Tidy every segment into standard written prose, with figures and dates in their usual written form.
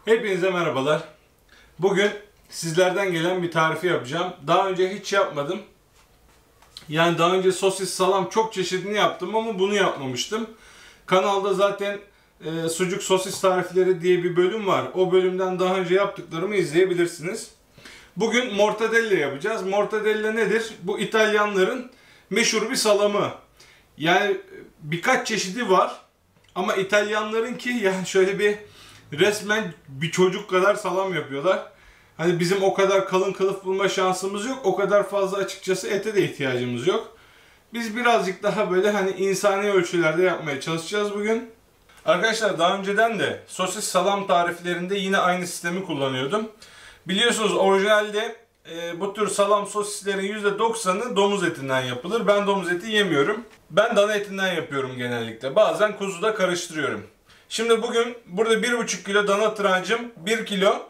Hepinize merhabalar. Bugün sizlerden gelen bir tarifi yapacağım. Daha önce hiç yapmadım. Yani daha önce sosis, salam çok çeşidini yaptım ama bunu yapmamıştım. Kanalda zaten sucuk sosis tarifleri diye bir bölüm var. O bölümden daha önce yaptıklarımı izleyebilirsiniz. Bugün mortadella yapacağız. Mortadella nedir? Bu İtalyanların meşhur bir salamı. Yani birkaç çeşidi var. Ama İtalyanlarınki yani şöyle bir resmen bir çocuk kadar salam yapıyorlar. Hani bizim o kadar kalın kılıf bulma şansımız yok. O kadar fazla açıkçası ete de ihtiyacımız yok. Biz birazcık daha böyle hani insani ölçülerde yapmaya çalışacağız bugün. Arkadaşlar daha önceden de sosis salam tariflerinde yine aynı sistemi kullanıyordum. Biliyorsunuz orijinalde bu tür salam sosislerin %90'ı domuz etinden yapılır. Ben domuz eti yemiyorum. Ben dana etinden yapıyorum genellikle. Bazen kuzu da karıştırıyorum. Şimdi bugün burada 1,5 kilo dana tırancım, 1 kilo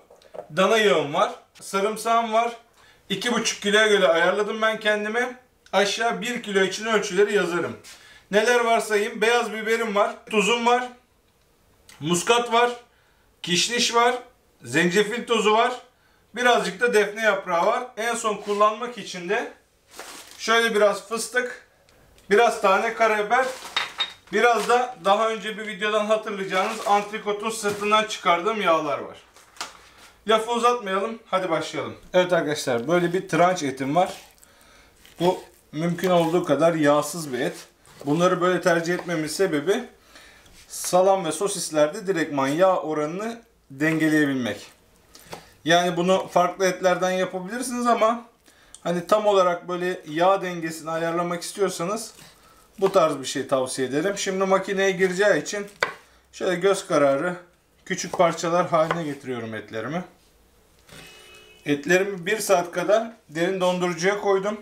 dana yağım var. Sarımsağım var. 2,5 kiloya göre ayarladım ben kendime. Aşağı 1 kilo için ölçüleri yazarım. Neler var sayayım? Beyaz biberim var. Tuzum var. Muskat var. Kişniş var. Zencefil tozu var. Birazcık da defne yaprağı var. En son kullanmak için de şöyle biraz fıstık, biraz tane karabiber, biraz da daha önce bir videodan hatırlayacağınız antrikotun sırtından çıkardığım yağlar var. Lafı uzatmayalım, hadi başlayalım. Evet arkadaşlar, böyle bir tranç etim var. Bu mümkün olduğu kadar yağsız bir et. Bunları böyle tercih etmemin sebebi salam ve sosislerde direktman yağ oranını dengeleyebilmek. Yani bunu farklı etlerden yapabilirsiniz ama hani tam olarak böyle yağ dengesini ayarlamak istiyorsanız bu tarz bir şey tavsiye ederim. Şimdi makineye gireceği için şöyle göz kararı küçük parçalar haline getiriyorum etlerimi. Etlerimi 1 saat kadar derin dondurucuya koydum.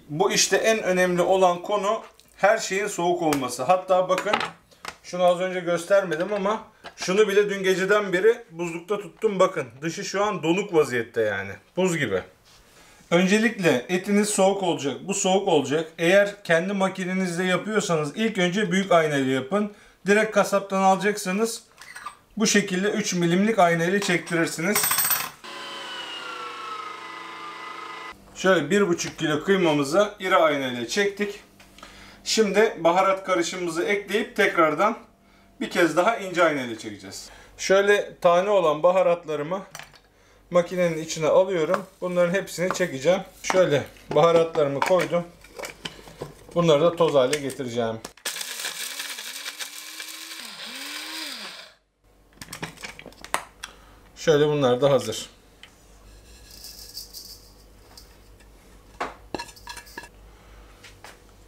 Bu işte en önemli olan konu her şeyin soğuk olması. Hatta bakın şunu az önce göstermedim ama şunu bile dün geceden beri buzlukta tuttum. Bakın dışı şu an donuk vaziyette yani. Buz gibi. Öncelikle etiniz soğuk olacak. Bu soğuk olacak. Eğer kendi makinenizde yapıyorsanız ilk önce büyük aynayla yapın. Direkt kasaptan alacaksanız bu şekilde 3 milimlik aynayla çektirirsiniz. Şöyle 1,5 kilo kıymamızı iri aynayla çektik. Şimdi baharat karışımımızı ekleyip tekrardan bir kez daha ince aynayla çekeceğiz. Şöyle tane olan baharatlarımı makinenin içine alıyorum. Bunların hepsini çekeceğim. Şöyle baharatlarımı koydum. Bunları da toz hale getireceğim. Şöyle bunlar da hazır.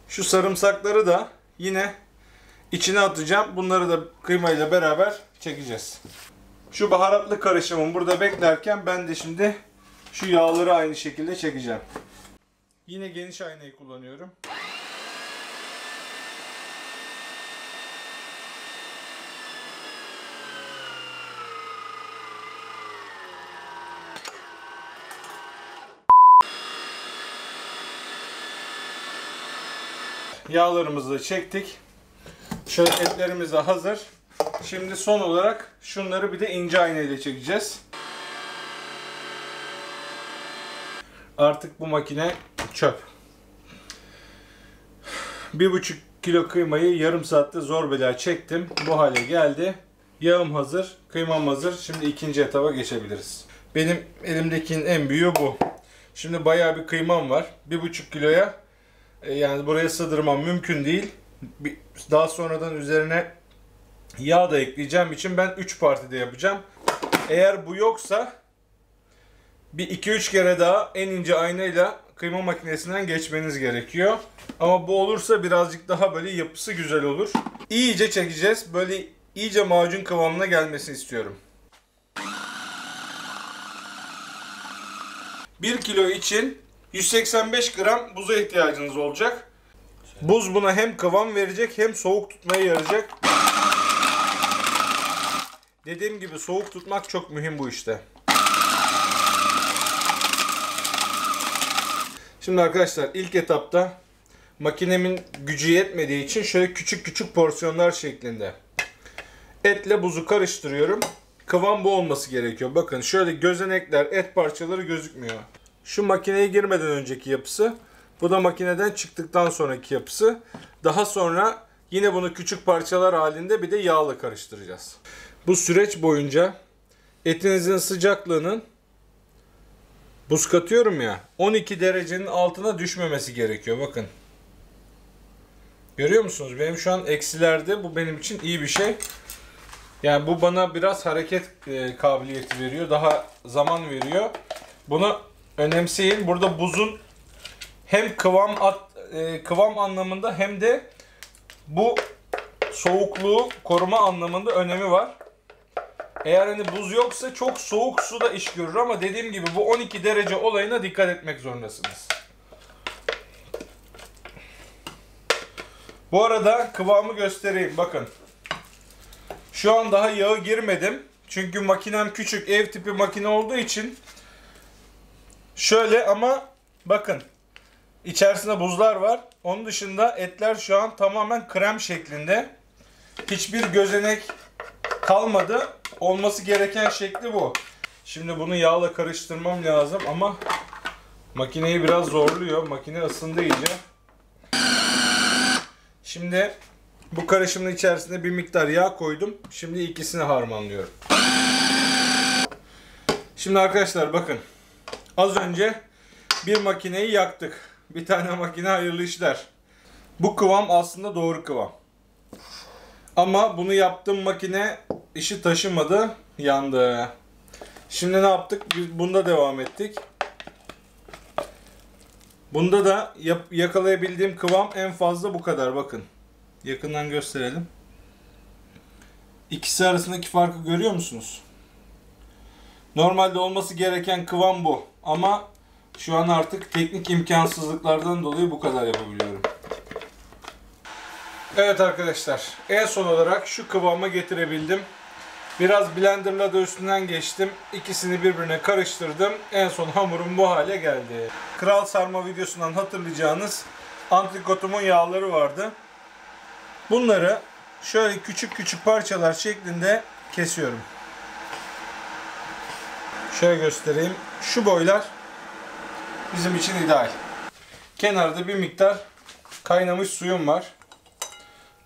Şu sarımsakları da yine içine atacağım. Bunları da kıymayla beraber çekeceğiz. Şu baharatlı karışımım burada beklerken ben de şimdi şu yağları aynı şekilde çekeceğim. Yine geniş aynayı kullanıyorum. Yağlarımızı da çektik. Şöyle etlerimiz de hazır. Şimdi son olarak şunları bir de ince aynayla çekeceğiz. Artık bu makine çöp. 1,5 kilo kıymayı yarım saatte zor bela çektim. Bu hale geldi. Yağım hazır, kıymam hazır. Şimdi ikinci etaba geçebiliriz. Benim elimdekinin en büyüğü bu. Şimdi bayağı bir kıymam var. 1,5 kiloya yani buraya sığdırmam mümkün değil. Daha sonradan üzerine yağ da ekleyeceğim için ben 3 partide yapacağım. Eğer bu yoksa bir 2-3 kere daha en ince aynayla kıyma makinesinden geçmeniz gerekiyor. Ama bu olursa birazcık daha böyle yapısı güzel olur. İyice çekeceğiz. Böyle iyice macun kıvamına gelmesini istiyorum. 1 kilo için 185 gram buza ihtiyacınız olacak. Buz buna hem kıvam verecek hem soğuk tutmaya yarayacak. Dediğim gibi soğuk tutmak çok mühim bu işte. Şimdi arkadaşlar ilk etapta makinemin gücü yetmediği için şöyle küçük küçük porsiyonlar şeklinde etle buzu karıştırıyorum. kıvam bu olması gerekiyor. Bakın şöyle gözenekler, et parçaları gözükmüyor. Şu makineye girmeden önceki yapısı. Bu da makineden çıktıktan sonraki yapısı. Daha sonra yine bunu küçük parçalar halinde bir de yağla karıştıracağız. Bu süreç boyunca etinizin sıcaklığının, buz katıyorum ya, 12 derecenin altına düşmemesi gerekiyor. Bakın. Görüyor musunuz? Benim şu an eksilerde. Bu benim için iyi bir şey. Yani bu bana biraz hareket kabiliyeti veriyor. Daha zaman veriyor. Bunu önemseyin. Burada buzun hem kıvam anlamında hem de bu soğukluğu koruma anlamında önemi var. Eğer hani buz yoksa çok soğuk su da iş görür ama dediğim gibi bu 12 derece olayına dikkat etmek zorundasınız. Bu arada kıvamı göstereyim. Bakın. Şu an daha yağı girmedim. Çünkü makinem küçük, ev tipi makine olduğu için şöyle, ama bakın içerisinde buzlar var. Onun dışında etler şu an tamamen krem şeklinde. Hiçbir gözenek kalmadı. Olması gereken şekli bu. Şimdi bunu yağla karıştırmam lazım ama makineyi biraz zorluyor. Makine ısındı iyice. Şimdi bu karışımın içerisine bir miktar yağ koydum. Şimdi ikisini harmanlıyorum. Şimdi arkadaşlar bakın. Az önce bir makineyi yaktık. Bir tane makine hayırlı işler. Bu kıvam aslında doğru kıvam. Ama bunu yaptığım makine işi taşımadı. Yandı. Şimdi ne yaptık? Biz bunda devam ettik. Bunda da yakalayabildiğim kıvam en fazla bu kadar. Bakın. Yakından gösterelim. İkisi arasındaki farkı görüyor musunuz? Normalde olması gereken kıvam bu. Ama şu an artık teknik imkansızlıklardan dolayı bu kadar yapabiliyorum. Evet arkadaşlar. En son olarak şu kıvama getirebildim. Biraz blenderla da üstünden geçtim. İkisini birbirine karıştırdım. En son hamurum bu hale geldi. Kral sarma videosundan hatırlayacağınız antrikotumun yağları vardı. Bunları şöyle küçük küçük parçalar şeklinde kesiyorum. Şöyle göstereyim. Şu boylar bizim için ideal. Kenarda bir miktar kaynamış suyum var.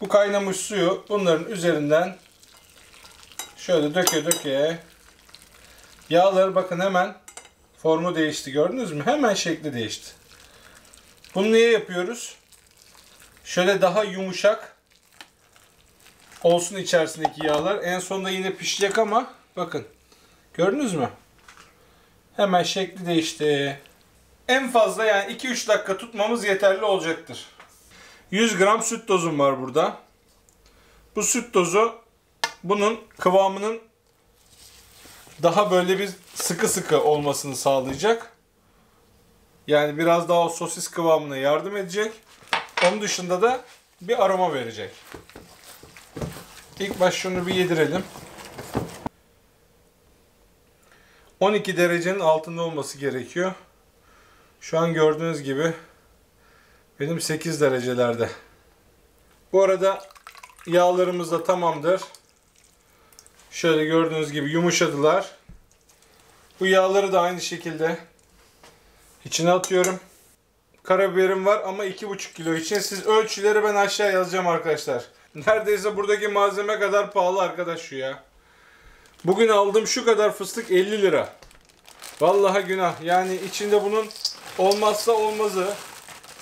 Bu kaynamış suyu bunların üzerinden şöyle döke döke. Yağları bakın hemen formu değişti, gördünüz mü? Hemen şekli değişti. Bunu niye yapıyoruz? Şöyle daha yumuşak olsun içerisindeki yağlar. En sonunda yine pişecek ama bakın. Gördünüz mü? Hemen şekli değişti. En fazla yani 2-3 dakika tutmamız yeterli olacaktır. 100 gram süt tozum var burada. Bu süt tozu bunun kıvamının daha böyle bir sıkı sıkı olmasını sağlayacak. Yani biraz daha o sosis kıvamına yardım edecek. Onun dışında da bir aroma verecek. İlk baş şunu bir yedirelim. 12 derecenin altında olması gerekiyor. Şu an gördüğünüz gibi benim 8 derecelerde. Bu arada yağlarımız da tamamdır. Şöyle gördüğünüz gibi yumuşadılar. Bu yağları da aynı şekilde içine atıyorum. Karabiberim var ama 2,5 kilo için. Siz ölçüleri ben aşağı yazacağım arkadaşlar. Neredeyse buradaki malzeme kadar pahalı arkadaş şu ya. Bugün aldığım şu kadar fıstık 50 lira. Vallahi günah. Yani içinde bunun olmazsa olmazı.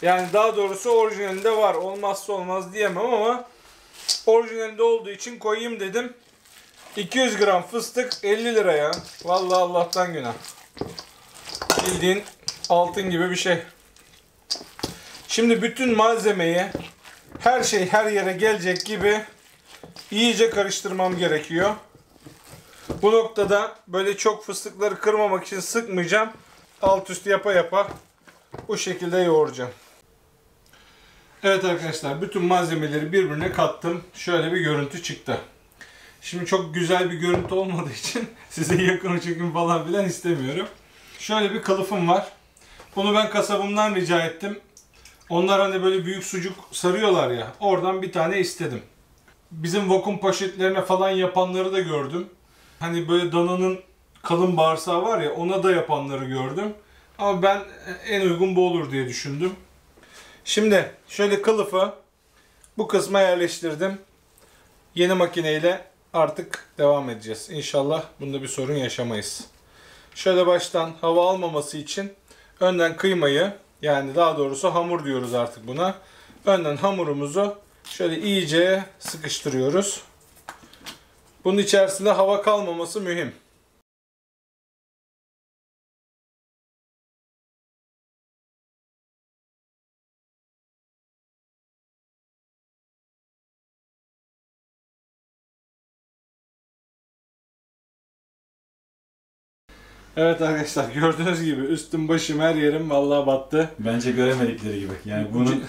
Yani daha doğrusu orijinalinde var. Olmazsa olmaz diyemem ama orijinalinde olduğu için koyayım dedim. 200 gram fıstık 50 lira ya. Vallahi Allah'tan günah. Bildiğin altın gibi bir şey. Şimdi bütün malzemeyi her şey her yere gelecek gibi iyice karıştırmam gerekiyor. Bu noktada böyle çok fıstıkları kırmamak için sıkmayacağım. Alt üst yapa yapa bu şekilde yoğuracağım. Evet arkadaşlar, bütün malzemeleri birbirine kattım. Şöyle bir görüntü çıktı. Şimdi çok güzel bir görüntü olmadığı için size yakın çekim falan filan istemiyorum. Şöyle bir kılıfım var. Bunu ben kasabımdan rica ettim. Onlar hani böyle büyük sucuk sarıyorlar ya. Oradan bir tane istedim. Bizim vakum poşetlerine falan yapanları da gördüm. Hani böyle dananın kalın bağırsağı var ya, ona da yapanları gördüm. Ama ben en uygun bu olur diye düşündüm. Şimdi şöyle kılıfı bu kısma yerleştirdim. Yeni makineyle artık devam edeceğiz. İnşallah bunda bir sorun yaşamayız. Şöyle baştan hava almaması için önden kıymayı, yani daha doğrusu hamur diyoruz artık buna. Önden hamurumuzu şöyle iyice sıkıştırıyoruz. Bunun içerisinde hava kalmaması mühim. Evet arkadaşlar, gördüğünüz gibi üstüm başım her yerim vallahi battı. Bence göremedikleri gibi. Yani bunun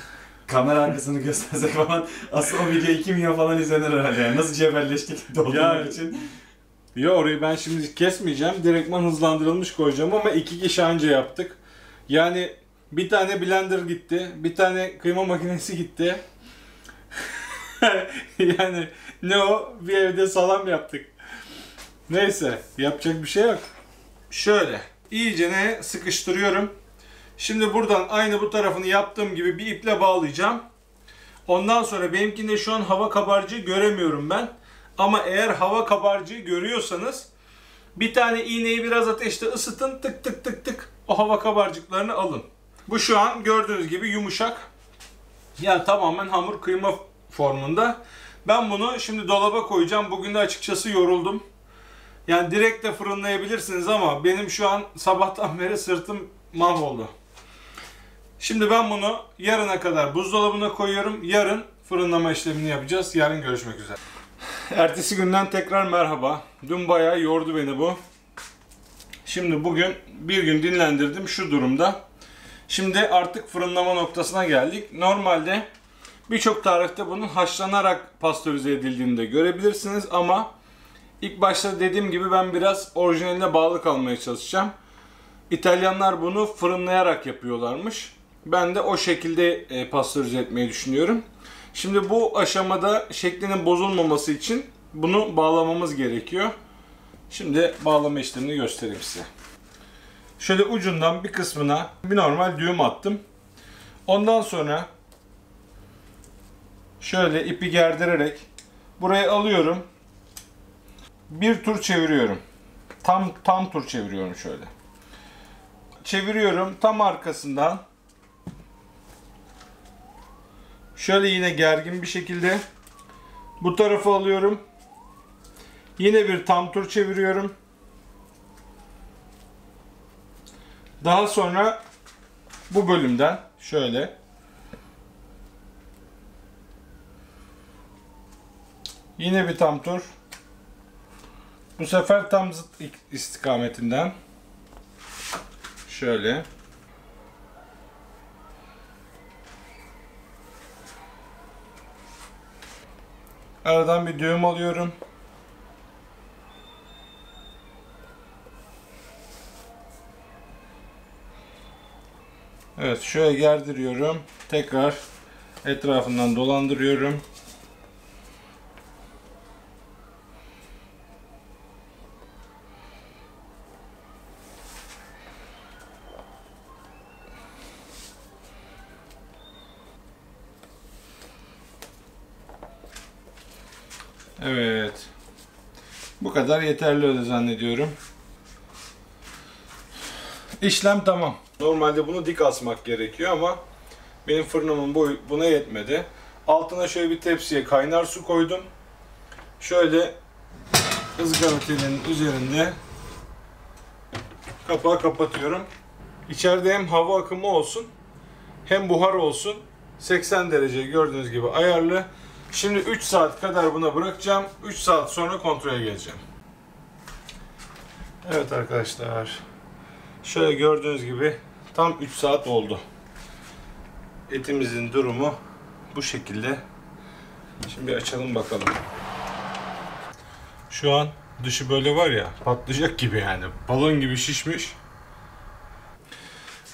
kamera arkasını göstersek falan aslında o video 2 milyon falan izlenir herhalde. Yani nasıl cebelleştik doldurmak için. Ya orayı ben şimdi kesmeyeceğim. Direktman hızlandırılmış koyacağım ama 2 kişi anca yaptık. Yani bir tane blender gitti. Bir tane kıyma makinesi gitti. Yani ne o? Bir evde salam yaptık. Neyse, yapacak bir şey yok. Şöyle iyice ne sıkıştırıyorum. Şimdi buradan aynı bu tarafını yaptığım gibi bir iple bağlayacağım. Ondan sonra benimkinde şu an hava kabarcığı göremiyorum ben. Ama eğer hava kabarcığı görüyorsanız bir tane iğneyi biraz ateşte ısıtın, tık tık tık tık o hava kabarcıklarını alın. Bu şu an gördüğünüz gibi yumuşak. Yani tamamen hamur kıyma formunda. Ben bunu şimdi dolaba koyacağım. Bugün de açıkçası yoruldum. Yani direkt de fırınlayabilirsiniz ama benim şu an sabahtan beri sırtım mahvoldu. Şimdi ben bunu yarına kadar buzdolabına koyuyorum. Yarın fırınlama işlemini yapacağız. Yarın görüşmek üzere. Ertesi günden tekrar merhaba. Dün bayağı yordu beni bu. Şimdi bugün bir gün dinlendirdim şu durumda. Şimdi artık fırınlama noktasına geldik. Normalde birçok tarifte bunun haşlanarak pastörize edildiğini de görebilirsiniz ama İlk başta dediğim gibi ben biraz orijinaline bağlı kalmaya çalışacağım. İtalyanlar bunu fırınlayarak yapıyorlarmış. Ben de o şekilde pastörize etmeyi düşünüyorum. Şimdi bu aşamada şeklinin bozulmaması için bunu bağlamamız gerekiyor. Şimdi bağlama işlemini göstereyim size. Şöyle ucundan bir kısmına bir normal düğüm attım. Ondan sonra şöyle ipi gerdirerek buraya alıyorum. Bir tur çeviriyorum. Tam tur çeviriyorum şöyle. Çeviriyorum tam arkasından. Şöyle yine gergin bir şekilde bu tarafa alıyorum. Yine bir tam tur çeviriyorum. Daha sonra bu bölümden şöyle yine bir tam tur. Bu sefer tam zıt istikametinden şöyle aradan bir düğüm alıyorum. Evet, şöyle gerdiriyorum. Tekrar etrafından dolandırıyorum. Evet. Bu kadar yeterli öyle zannediyorum. İşlem tamam. Normalde bunu dik asmak gerekiyor ama benim fırınımın boyu buna yetmedi. Altına şöyle bir tepsiye kaynar su koydum. Şöyle ızgara telinin üzerinde kapağı kapatıyorum. İçeride hem hava akımı olsun hem buhar olsun. 80 derece gördüğünüz gibi ayarlı. Şimdi 3 saat kadar buna bırakacağım. 3 saat sonra kontrole geleceğim. Evet arkadaşlar. Şöyle gördüğünüz gibi tam 3 saat oldu. Etimizin durumu bu şekilde. Şimdi açalım bakalım. Şu an dışı böyle var ya, patlayacak gibi yani. Balon gibi şişmiş.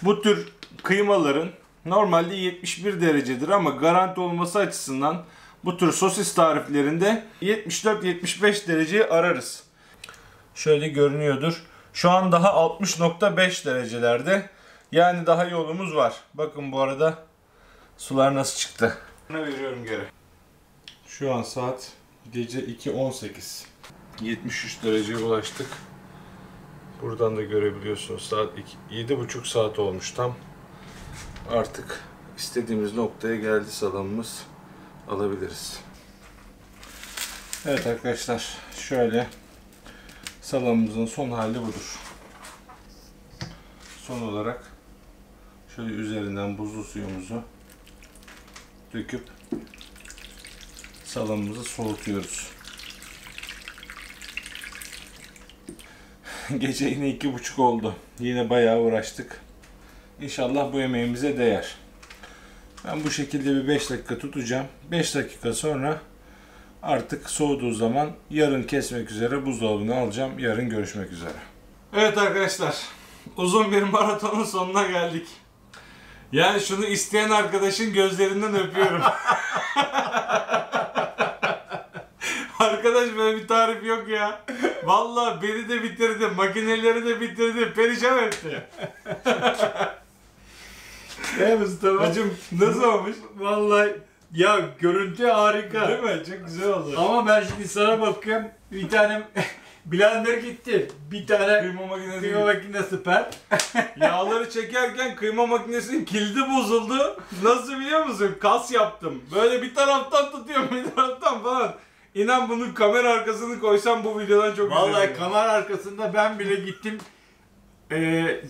Bu tür kıymaların normalde 71 derecedir ama garanti olması açısından bu tür sosis tariflerinde 74-75 dereceyi ararız. şöyle görünüyordur. Şu an daha 60.5 derecelerde. Yani daha yolumuz var. Bakın bu arada sular nasıl çıktı. Veriyorum geri. Şu an saat gece 2:18. 73 dereceye ulaştık. Buradan da görebiliyorsunuz. Saat 7,5 saat olmuş tam. Artık istediğimiz noktaya geldi salamımız. Alabiliriz. Evet arkadaşlar, şöyle salamımızın son hali budur. Son olarak şöyle üzerinden buzlu suyumuzu döküp salamımızı soğutuyoruz. Gece yine 2:30 oldu. Yine bayağı uğraştık. İnşallah bu yemeğimize değer. Ben bu şekilde bir 5 dakika tutacağım. 5 dakika sonra artık soğuduğu zaman yarın kesmek üzere buzdolabına alacağım. Yarın görüşmek üzere. Evet arkadaşlar, uzun bir maratonun sonuna geldik. Yani şunu isteyen arkadaşın gözlerinden öpüyorum. Arkadaş böyle bir tarif yok ya. Vallahi beni de bitirdi, makineleri de bitirdi, perişan etti. Mustafa? Hacım nasıl olmuş? Vallahi ya görüntü harika. Değil mi? Çok güzel oldu. Ama ben şimdi sana bakıyorum. Bir tane blender gitti. Bir tane kıyma makinesi pert. Yağları çekerken kıyma makinesinin kilidi bozuldu. Nasıl biliyor musun? Kas yaptım. Böyle bir taraftan tutuyorum, bir taraftan falan. İnan bunun kamera arkasını koysam bu videodan çok güzel. Vallahi kamera arkasında ben bile gittim.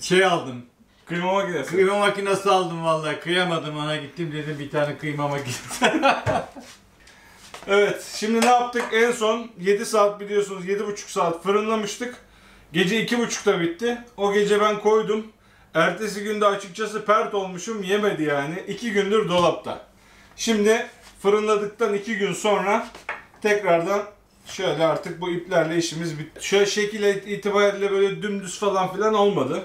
Şey aldım. Kıyma makinesi. Kıyma makinesi aldım vallahi. Kıyamadım ona, gittim dedim bir tane kıyma makinesi. Evet, şimdi ne yaptık? En son 7 saat biliyorsunuz, 7,5 saat fırınlamıştık. Gece 2:30'da bitti. O gece ben koydum. Ertesi günde açıkçası pert olmuşum, yemedi yani. 2 gündür dolapta. Şimdi fırınladıktan 2 gün sonra tekrardan şöyle artık bu iplerle işimiz bitti. Şöyle şekil itibariyle böyle dümdüz falan filan olmadı.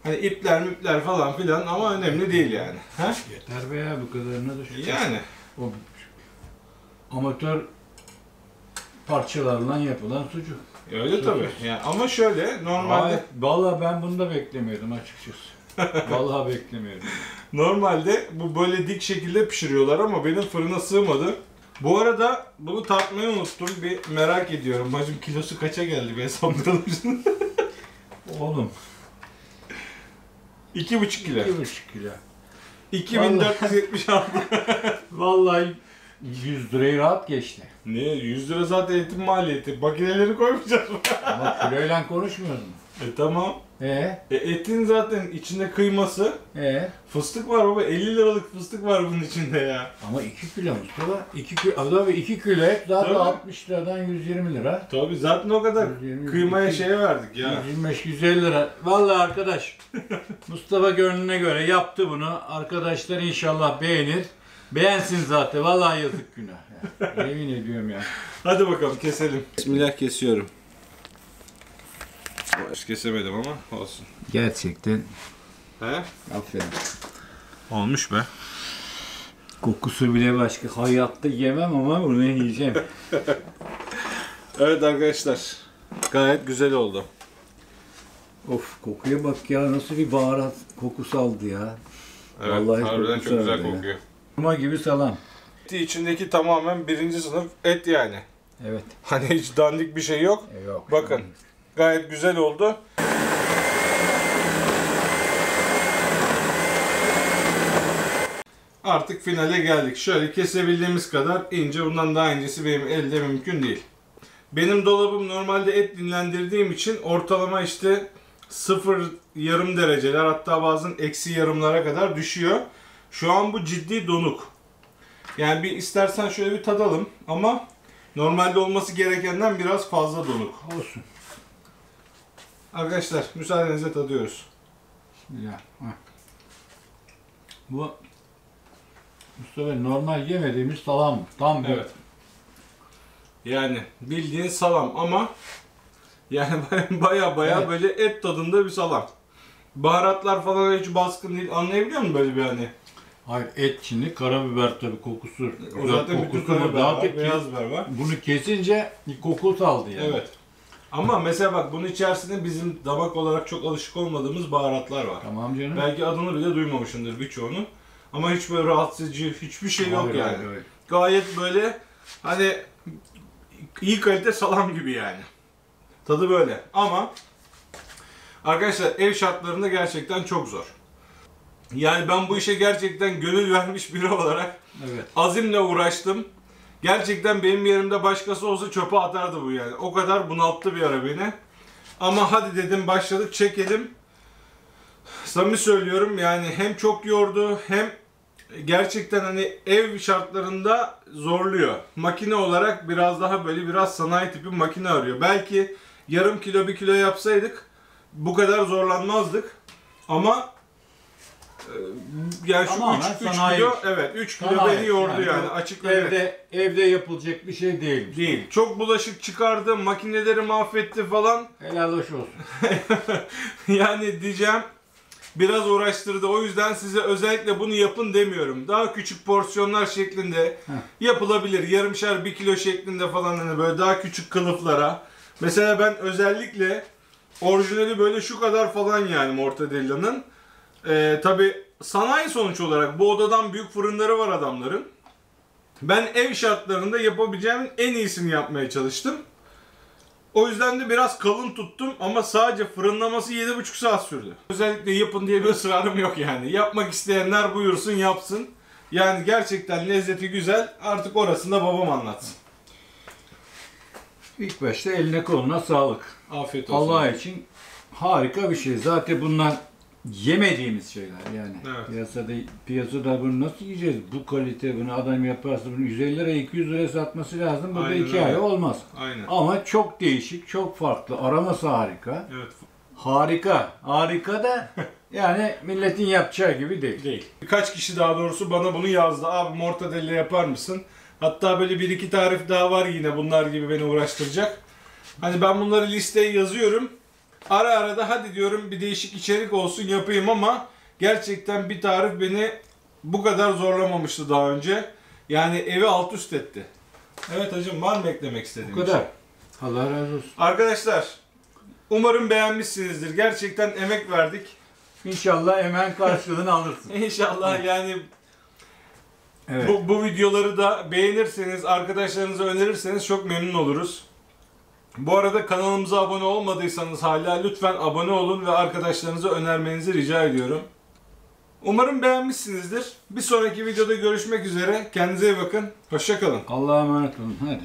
Hani ipler falan filan ama önemli değil yani. Ha? Yeter be ya, bu kadarına da Yani. O amatör parçalarla yapılan sucuk. Öyle tabii. Yani ama şöyle normalde Vallahi ben bunu da beklemiyordum açıkçası. Vallahi beklemiyordum. normalde bu böyle dik şekilde pişiriyorlar ama benim fırına sığmadı. Bu arada bunu tartmayı unuttum. Bir merak ediyorum. Bacım kilosu kaça geldi? Bir hesaplayalım şimdi. Oğlum 2,5 kilo. 2,5 kilo. 2476. Vallahi 100 lirayı rahat geçti. Ne? 100 lira zaten etin maliyeti. Makineleri koymayacağız mı? Ama kiloyla konuşmuyoruz mu? Tamam. Etin zaten içinde kıyması. Fıstık var baba. 50 liralık fıstık var bunun içinde ya. Ama 2 kilo Mustafa. 2 kilo, abi 2 kilo et zaten Tabii. 60 liradan 120 lira. Tabii zaten o kadar 120, kıymaya 120. şeye verdik ya. 125-150 lira. Vallahi arkadaş Mustafa gönlüne göre yaptı bunu. Arkadaşlar inşallah beğenir. Beğensin zaten. Vallahi yazık günah. Ya. Yemin ediyorum ya. Hadi bakalım keselim. Bismillah kesiyorum. Baş kesemedim ama olsun. Gerçekten He? aferin. Olmuş be. Kokusu bile başka. Hayatta yemem ama bunu yiyeceğim. Evet arkadaşlar. Gayet güzel oldu. Of, kokuya bak ya, nasıl bir baharat kokusu aldı ya. Evet, Vallahi harbiden kokusu çok güzel aldı ya. kokuyor. Hurma gibi salam. Eti içindeki tamamen 1. sınıf et yani. Evet. Hani hiç dandik bir şey yok. Yok. Bakın gayet güzel oldu. Artık finale geldik. Şöyle kesebildiğimiz kadar ince, bundan daha incesi benim elde mümkün değil. Benim dolabım normalde et dinlendirdiğim için ortalama işte 0,5 dereceler, hatta bazen eksi yarımlara kadar düşüyor. Şu an bu ciddi donuk. Yani bir istersen şöyle bir tadalım ama normalde olması gerekenden biraz fazla donuk. Olsun. Arkadaşlar müsaadenizle tadıyoruz. Ya. Bu Mustafa normal yemediğimiz salam. Tam bu. Evet. Yani bildiğin salam ama yani baya Evet. böyle et tadında bir salam. Baharatlar falan hiç baskın değil. Anlayabiliyor musun böyle bir hani? Hayır, et şimdi karabiber tabii kokusu. O zaten bütün kokusu karabiber daha var, beyaz biber var. Bunu kesince koku saldı yani. Evet. Ama mesela bak bunun içerisinde bizim damak olarak çok alışık olmadığımız baharatlar var. Tamam canım. Belki adını bile duymamışsındır birçoğunu. Ama hiç böyle rahatsız edici hiçbir şey yok Hayır, yani. hayır, hayır. Gayet böyle hani iyi kalite salam gibi yani. Tadı böyle. Ama arkadaşlar ev şartlarında gerçekten çok zor. Yani ben bu işe gerçekten gönül vermiş biri olarak Evet. azimle uğraştım. Gerçekten benim yerimde başkası olsa çöpe atardı bu yani. O kadar bunalttı bir ara beni. Ama hadi dedim başladık çekelim. Samimi söylüyorum yani hem çok yordu hem gerçekten hani ev şartlarında zorluyor. Makine olarak biraz daha böyle biraz sanayi tipi makine arıyor. Belki yarım kilo 1 kilo yapsaydık bu kadar zorlanmazdık. Ama yani şu Tamamen 3 sanayi kilo iş. evet 3 kilo Sanayi. beni yordu yani bu açık ve net. evde yapılacak bir şey değil. Değil. Çok bulaşık çıkardı, makineleri mahvetti falan. Helal hoş olsun. Yani diyeceğim biraz uğraştırdı. O yüzden size özellikle bunu yapın demiyorum. Daha küçük porsiyonlar şeklinde yapılabilir. Yarımşar 1 kilo şeklinde falan hani böyle daha küçük kılıflara. Mesela ben özellikle orijinali böyle şu kadar falan yani mortadellanın. Tabi sanayi sonuç olarak bu odadan büyük fırınları var adamların. Ben ev şartlarında yapabileceğimin en iyisini yapmaya çalıştım. O yüzden de biraz kalın tuttum ama sadece fırınlaması 7,5 saat sürdü. Özellikle yapın diye bir ısrarım yok yani. Yapmak isteyenler buyursun yapsın. Yani gerçekten lezzeti güzel. Artık orasını da babam anlatsın. İlk başta eline koluna sağlık. Afiyet olsun. Allah için harika bir şey. Zaten bunlar yemediğimiz şeyler yani. Evet. Piyasada bunu nasıl yiyeceğiz? Bu kalite bunu adam yaparsa bunu 150 lira 200 liraya satması lazım. Burada Aynen 2 öyle. ay olmaz. Aynen. Ama çok değişik, çok farklı. Araması harika. Evet. Harika. Harika da yani milletin yapacağı gibi değil. Değil. Birkaç kişi daha doğrusu bana bunu yazdı. Abi mortadella yapar mısın? Hatta böyle 1-2 tarif daha var yine bunlar gibi beni uğraştıracak. Hani ben bunları listeye yazıyorum. Ara ara da hadi diyorum bir değişik içerik olsun yapayım ama gerçekten bir tarif beni bu kadar zorlamamıştı daha önce. Yani evi alt üst etti. Evet hacım var mı eklemek istediğin Bu bir kadar. şey? Allah razı olsun. Arkadaşlar umarım beğenmişsinizdir. Gerçekten emek verdik. İnşallah emeğin karşılığını alırsın. İnşallah yani Evet. bu videoları da beğenirseniz, arkadaşlarınıza önerirseniz çok memnun oluruz. Bu arada kanalımıza abone olmadıysanız hala lütfen abone olun ve arkadaşlarınıza önermenizi rica ediyorum. Umarım beğenmişsinizdir. Bir sonraki videoda görüşmek üzere. Kendinize iyi bakın. Hoşça kalın. Allah'a emanet olun. Hadi.